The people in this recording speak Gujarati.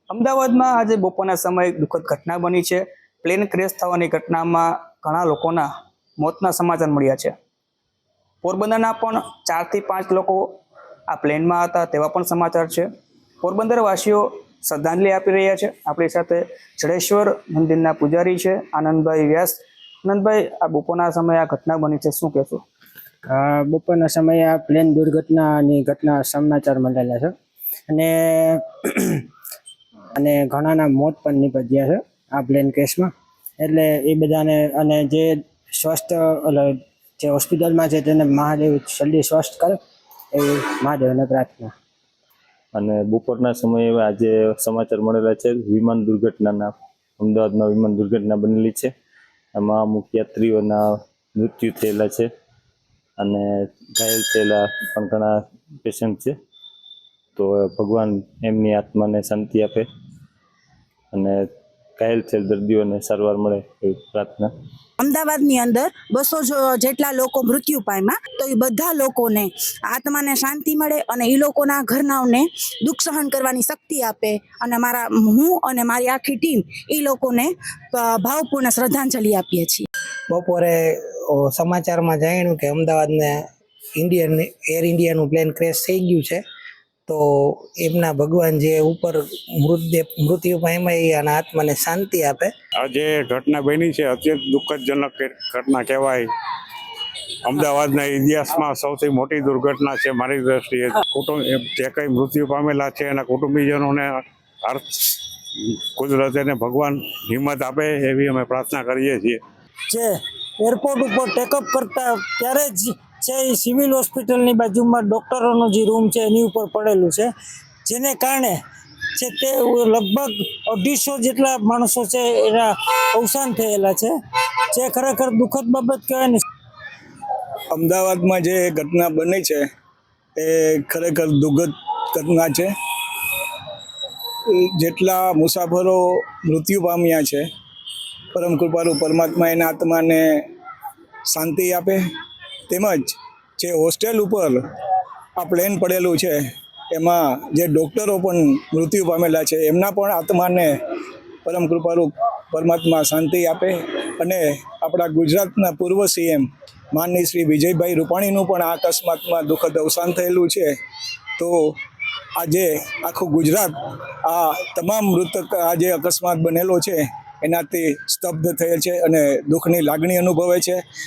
અમદાવાદમાં આજે બપોરના સમયે દુઃખદ ઘટના બની છે। પ્લેન ક્રેશ થવાની ઘટનામાં ઘણા લોકોના મોતના સમાચાર મળ્યા છે। પોરબંદરના પણ 4 થી 5 લોકો આ પ્લેનમાં હતા તેવા પણ સમાચાર છે। પોરબંદર વાસીઓ શ્રદ્ધાંજલિ આપી રહ્યા છે। આપણી સાથે જડેશ્વર મંદિરના પૂજારી છે આનંદભાઈ વ્યાસ। આનંદભાઈ, આ બપોરના સમયે આ ઘટના બની છે, શું કહેશો? બપોરના સમયે આ પ્લેન દુર્ઘટનાની ઘટના સમાચાર મળેલા છે અને અને ઘણાના મોત પણ નીપજ્યા છે આ પ્લેન કેસમાં। એટલે એ બધાને અને જે સ્વસ્થ જે હોસ્પિટલમાં છે તેને મહાદેવ જલ્દી સ્વસ્થ કરે એવી મહાદેવને પ્રાર્થના। અને બપોરના સમયે આજે સમાચાર મળેલા છે વિમાન દુર્ઘટનાના। અમદાવાદમાં વિમાન દુર્ઘટના બનેલી છે, એમાં અમુક યાત્રીઓના મૃત્યુ થયેલા છે અને ઘાયલ થયેલા પણ ઘણા પેશન્ટ છે। તો ભગવાન એમની આત્માને શાંતિ આપે અને ઘાયલ થયેલ દર્દીઓને સારવાર મળે એવી પ્રાર્થના। અમદાવાદની અંદર 200 જેટલા લોકો મૃત્યુ પામ્યા, તો એ બધા લોકોને આત્માને શાંતિ મળે અને એ લોકોના ઘરનાઓને દુઃખ સહન કરવાની શક્તિ આપે। અને હું અને મારી આખી ટીમ એ લોકોને ભાવપૂર્ણ શ્રદ્ધાંજલિ આપીએ છીએ। બપોરે સમાચારમાં જાણ્યું કે અમદાવાદને એર ઇન્ડિયાનું પ્લેન ક્રેશ થઈ ગયું છે, તો એમના ભગવાન જે ઉપર મૃત્યુ પામ્યા અને આત્માને શાંતિ આપે। આ જે ઘટના બની છે અત્યંત દુઃખદજનક ઘટના કહેવાય। અમદાવાદના ઇતિહાસમાં સૌથી મોટી દુર્ઘટના છે મારી દ્રષ્ટિએ। જે કંઈ મૃત્યુ પામેલા છે એના કુટુંબીજનોને કુદરતને ભગવાન હિંમત આપે એવી અમે પ્રાર્થના કરીએ છીએ। જે એરપોર્ટ ઉપર ટેકઅપ કરતા ત્યારે જ છે એ સિવિલ હોસ્પિટલની બાજુમાં ડૉક્ટરોનો જે રૂમ છે એની ઉપર પડેલું છે, જેને કારણે છે તે લગભગ 250 જેટલા માણસો છે એના અવસાન થયેલા છે, જે ખરેખર દુઃખદ બાબત કહેવાય ને। અમદાવાદમાં જે ઘટના બની છે એ ખરેખર દુઃખદ ઘટના છે। જેટલા મુસાફરો મૃત્યુ પામ્યા છે, પરમ કૃપાળુ પરમાત્મા એના આત્માને શાંતિ આપે। તેમજ જે હોસ્ટેલ ઉપર આ પ્લેન પડેલું છે એમાં જે ડૉક્ટરો પણ મૃત્યુ પામેલા છે એમના પણ આત્માને પરમ કૃપાળુ પરમાત્મા શાંતિ આપે। અને આપણા ગુજરાતના પૂર્વ સીએમ માનનીય શ્રી વિજયભાઈ રૂપાણીનું પણ આ અકસ્માતમાં દુઃખદ અવસાન થયેલું છે। તો આજે આખું ગુજરાત આ તમામ મૃતક આ જે અકસ્માત બનેલો છે એનાથી સ્તબ્ધ થયેલ છે અને દુઃખની લાગણી અનુભવે છે।